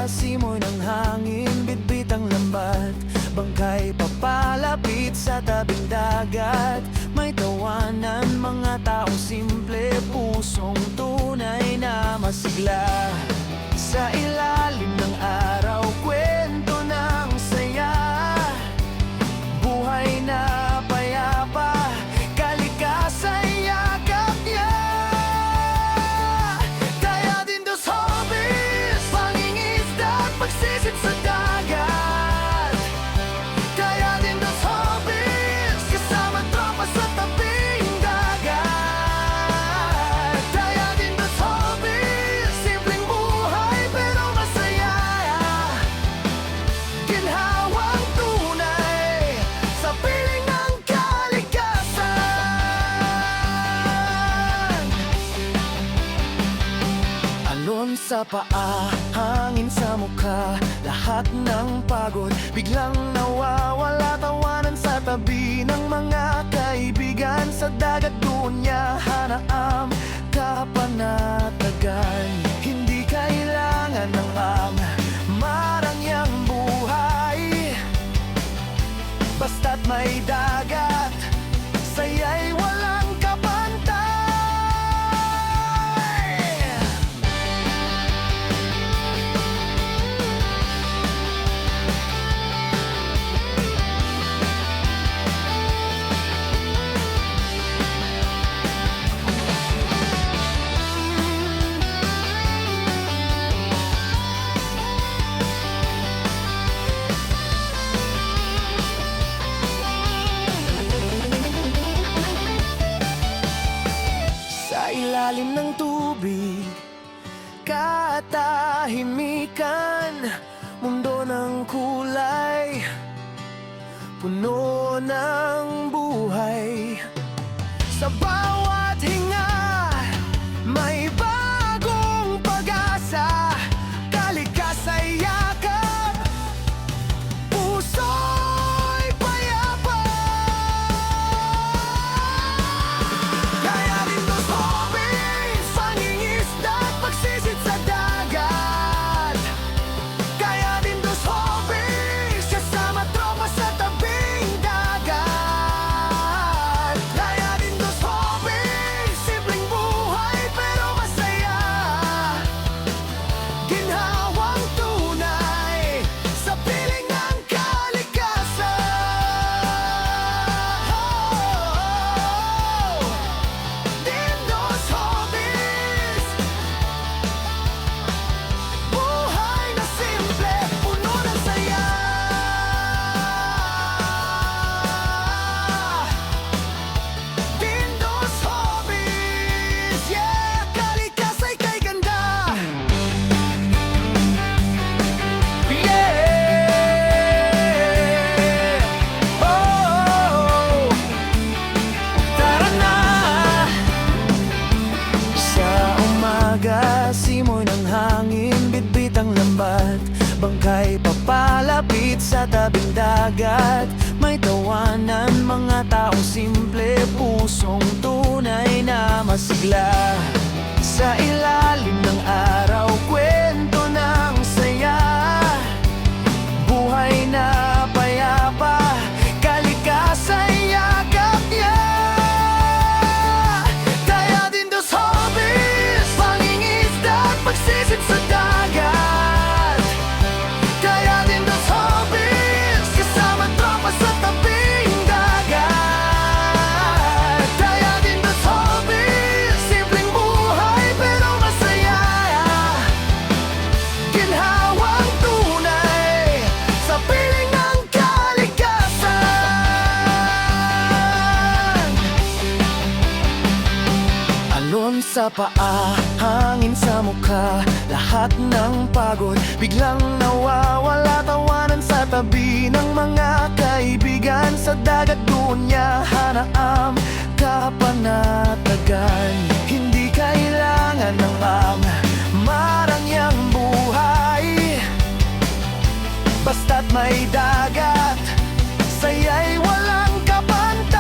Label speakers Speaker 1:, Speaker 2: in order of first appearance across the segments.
Speaker 1: simoy ng hangin, bitbit ang lambat. Bangkay papalapit sa tabing dagat. May tawanan, mga taong simple, pusong tunay na masigla. Sa ilalim ng araw, kwento ng saya, buhay na payapa, kalikasan yakap niya. Kaya din dos hobbies, pangingisda at pagsisid sa dagat. Kaya din dos hobbies, kasama tropa sa tabing dagat. Kaya din dos hobbies, simpleng buhay pero masaya. Ginhawang tunay sa piling ng kalikasan. Alon sa paa, hangin sa mukha, lahat ng pagod biglang nawawala. Tawanan sa tabi ng mga kaibigan, sa dagat doon niya hanaam kapanatagan. Hindi kailangan ng marangyang buhay, basta't may dagat, saya'y walang kapantay. Sa ilalim ng tubig, katahimikan, mundo ng kulay, puno ng buhay. Sa bawat hinga, may bagong pag-asa, kalikasan yakap, puso'y payapa. Kaya din dos hobbies, pangingisda at pagsisid sa dagat. Kaya din dos hobbies, kasama tropa sa tabing dagat. Kaya din dos hobbies, simpleng buhay pero masaya. Ginhawang tunay sa piling ng kalikasan. Din dos hobbies, buhay na simple, puno ng saya. Din dos hobbies, yeah, kalikasan kay ganda. Yeah! Oh! Tara na! Sa umaga, simoy ng hangin, bitbit ang lambat. Bangkay papalapit sa tabing dagat. May tawanan, mga taong simple, pusong tunay na masigla. Sa ilalim ng araw, kwento ng saya, buhay na payapa, kalikasan yakap niya. Kaya din dos hobbies, pangingisda at pagsisid sa dagat. Kaya din dos hobbies, kasama tropa sa tabing dagat. Kaya din dos hobbies, simpleng buhay pero masaya. Ginhawang tunay sa piling ng kalikasan. Alon sa paa, hangin sa mukha, lahat ng pagod biglang nawawala. Tawanan sa tabi ng mga kaibigan, sa dagat doon niya hanaam kapanatagan. Hindi kailangan ng marangyang buhay, basta't may dagat, saya'y walang kapantay.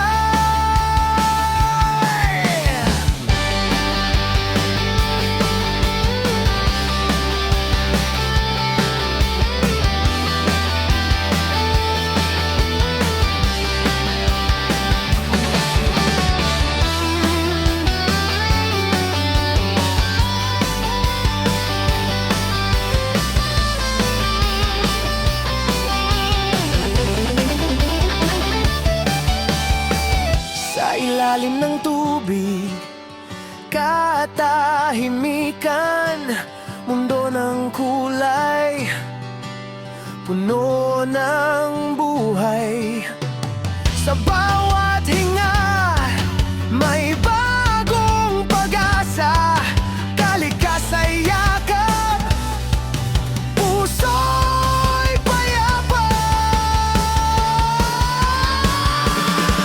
Speaker 1: puno ng buhay. Sa bawat hinga, may bagong pag-asa. Kalikasay yakap, puso'y payapa.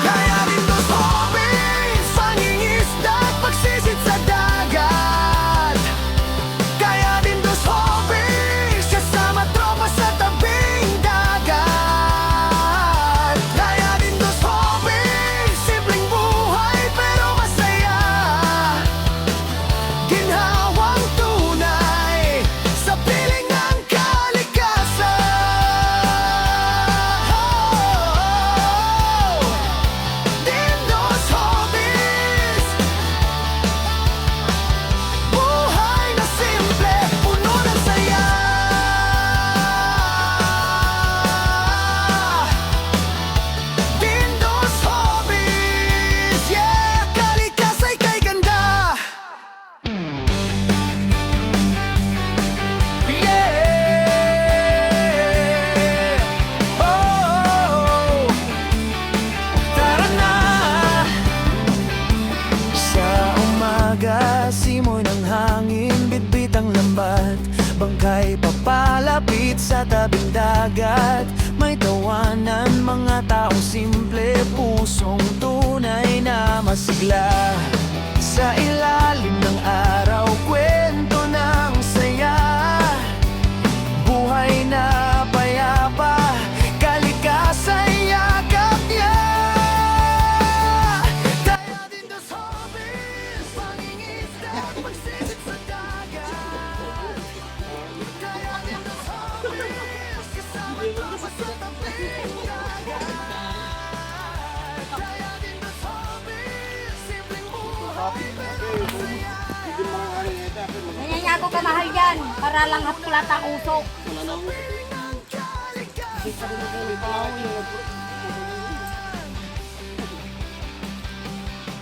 Speaker 1: Kaya rin dos hobbies, pangingisda at pagsisid sa dagat. Kaya din dos hobbies, kasama tropa sa tabing dagat. Kaya din dos hobbies, simpleng buhay pero masaya. Ginhawang tunay sa piling ng kalikasan. Din dos hobbies, buhay na simple, puno ng saya. Din dos hobbies, yeah, kalikasay kay ganda. Yeah, oh, tara na. Sa umaga, simoy ng hangin, bitbit ang lambat. Bangkay papalapit sa tabing dagat. May tawanan, mga taong simple, pusong tunay na masigla. Sa ilalim ng araw, kwento ng saya. Buhay na payapa, kalikasay yakap niya. Kaya din dos hobbies, pangingisda at pagsisid sa dagat. Kaya din dos hobbies, kasama tropa sa tabing dagat. Kaya din dos hobbies, simpleng buhay pero masaya.
Speaker 2: Ganyan niya ako kamahal yan, para lang hapkulat ang usok.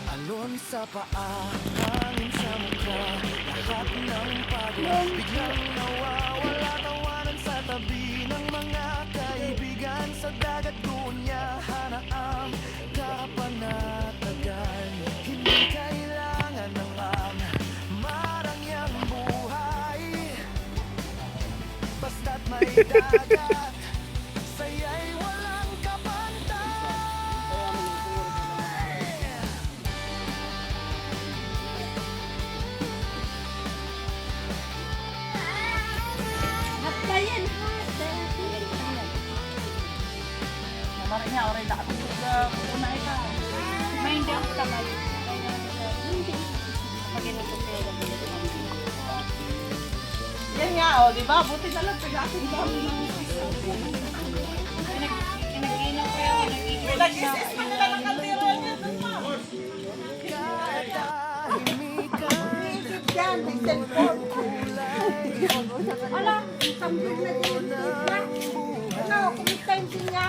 Speaker 1: Alon sa paa, hangin sa mukha, lahat ng pagod biglang nawawala. Tawanan sa tabi ng mga kaibigan. Sa dagat doon niya hanaang kapanatagan. Hindi kailangan ng marangyang buhay, basta't may dagat, saya'y walang kapantay.
Speaker 2: Napayan ha,
Speaker 3: Mara niya, oray nakatulog na una ito.
Speaker 2: may hindi ako kamay. Pag inutok ko yung
Speaker 3: Yan nga, o, di ba? Buti na lang, pag-akin ba?
Speaker 2: Pinag-inom ko yung
Speaker 3: Nag-isis pa nila ng kaldero niya. Yan, may cellphone.
Speaker 2: Ala, sambil na din. Ano, kumita yung sinya.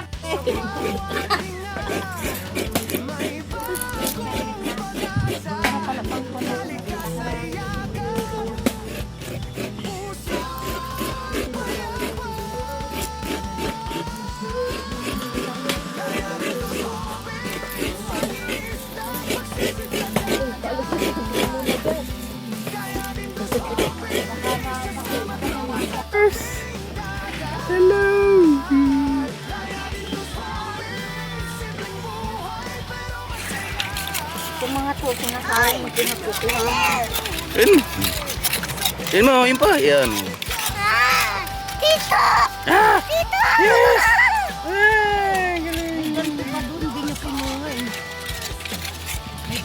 Speaker 2: Yung mga to, kinakain, pinakukuha.
Speaker 4: Yun. Yun mo, yun pa. Yan.
Speaker 2: Tito!
Speaker 4: Ah!
Speaker 2: Tito!
Speaker 4: Yes!
Speaker 2: Ganito pa doon, hindi niya kinuha eh.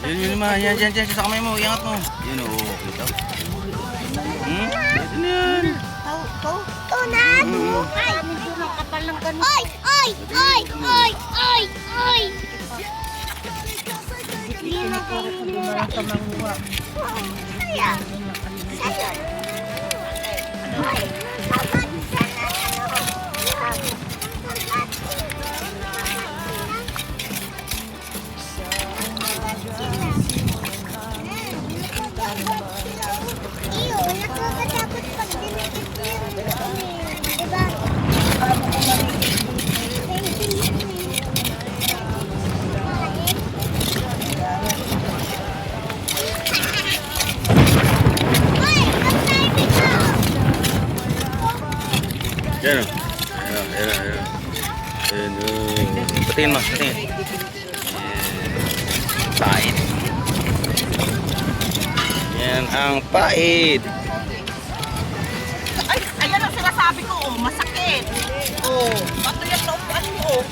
Speaker 4: Yun, yun ma. Yan, yan, yan. Sa kamay mo. Iangat mo. Yun, oo. Kita. Ito na yan.
Speaker 2: Ito na! Ay! Medyo nakapal ng ganun. Oy! Oy! Oy! Oy! Oy! Oy! Hindi na kayo nila. Kaya! Sa'yo! Oy! Pagod sana! Iyo, nakakatakot pag dinikit yun. Diba?
Speaker 4: Yan o. Ayan. Patingin mo, patingin. Pait. Yan ang pait.
Speaker 3: Ay, ayan ang sinasabi ko, oh, masakit. Oh, bato yan na upuan mo.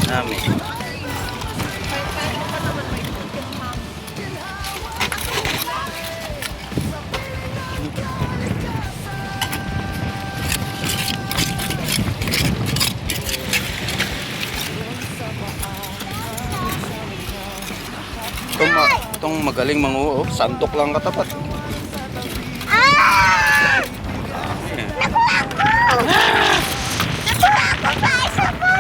Speaker 4: Dami. Itong magaling manguho, sandok lang katapat.
Speaker 2: Ah!
Speaker 4: Ayan.
Speaker 2: Nakuha ko! Nakuha ko pa! Isa pa!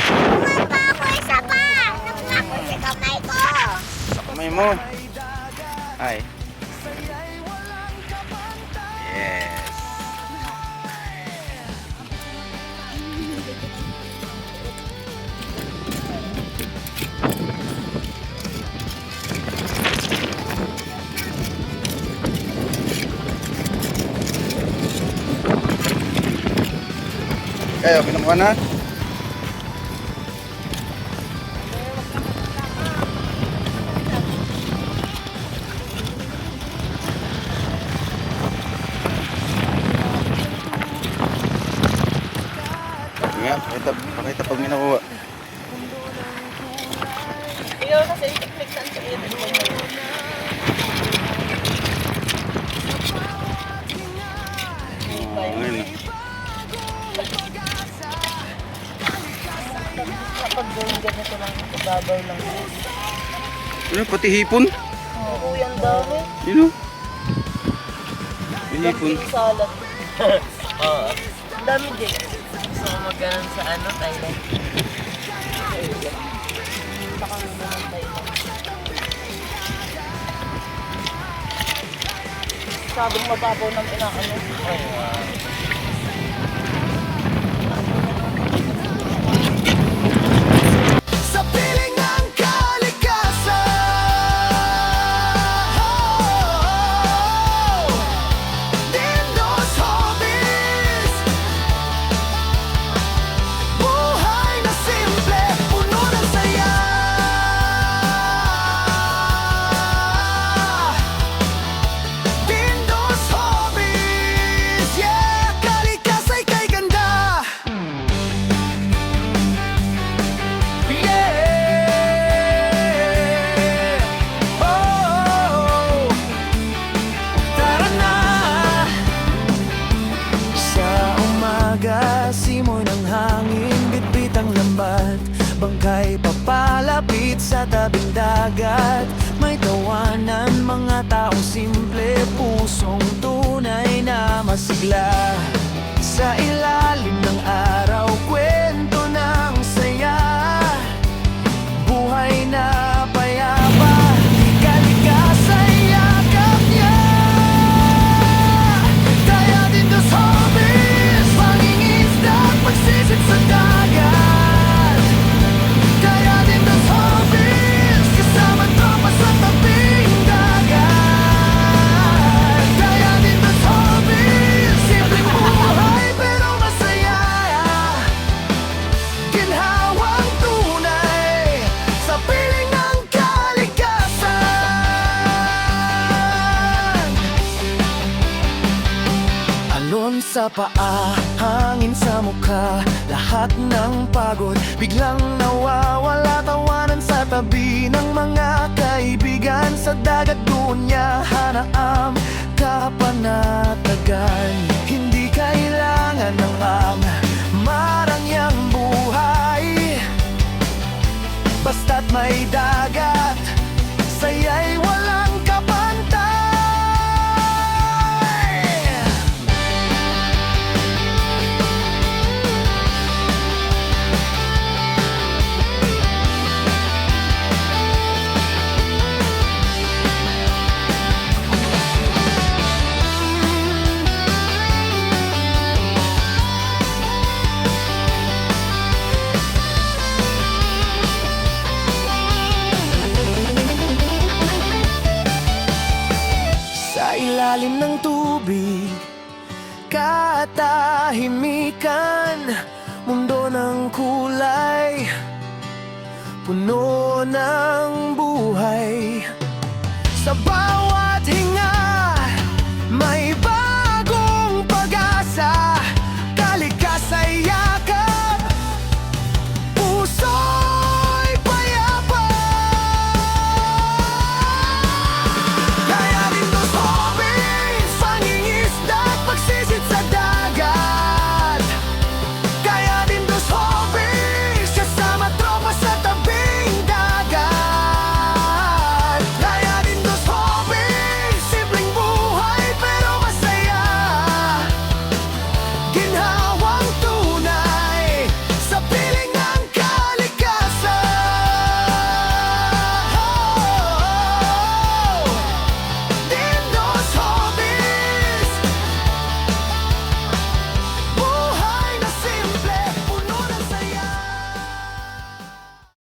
Speaker 2: Nakuha pa ako! Isa pa! Nakuha ko sa kamay ko!
Speaker 4: Sa kamay mo. Ay. Yes. Kayo, kinukuha na? Nga, pakita pag may nakuha.
Speaker 3: Ikaw kasi i-click saan sa iyo.
Speaker 4: Ngayon.
Speaker 3: Kapag gawin ganito lang, kababaw lang.
Speaker 4: Ano, pati hipon?
Speaker 3: Oo, yan dami.
Speaker 4: Yun o. May hipon.
Speaker 3: Salad. Oo. Ang dami din. Gusto ko mag-ganon sa ano, Thailand. Baka muna ng Thailand. Sabong mababaw ng inaano. Ay, wow.
Speaker 1: Sa piling ng kalikasan, Dindo's Hobbies. Buhay na simple, puno ng saya. Dindo's Hobbies, yeah. Kalikasan kay ganda. Yeah. Oh, tara na. Sa umaga, simoy ng hangin, bitbit ang lambat. Bangkay papalapit sa tabing dagat. May tawanan, mga taong simple, pusong tunay na masigla. Sa ilalim ng araw, kwento ng saya. Buhay na payapa, kalikasan yakap niya. Kaya Dindo's Hobbies, pangingisda, pagsisid sa dagat. Kaya Dindo's Hobbies, kasama tropa sa tabing dagat. Kaya Dindo's Hobbies, simpleng buhay pero masaya. Ginhawang tunay sa piling ng kalikasan. Alon sa paa, hangin sa mukha, lahat ng pagod biglang nawawala. Tawanan sa tabi ng mga kaibigan, sa dagat doon niya hanaam kapanatagan. Hindi kailangan ng marangyang buhay, basta't may dagat, saya'y walang kapantay. ilalim ng tubig, katahimikan, mundo ng kulay, puno ng buhay. Sa bawat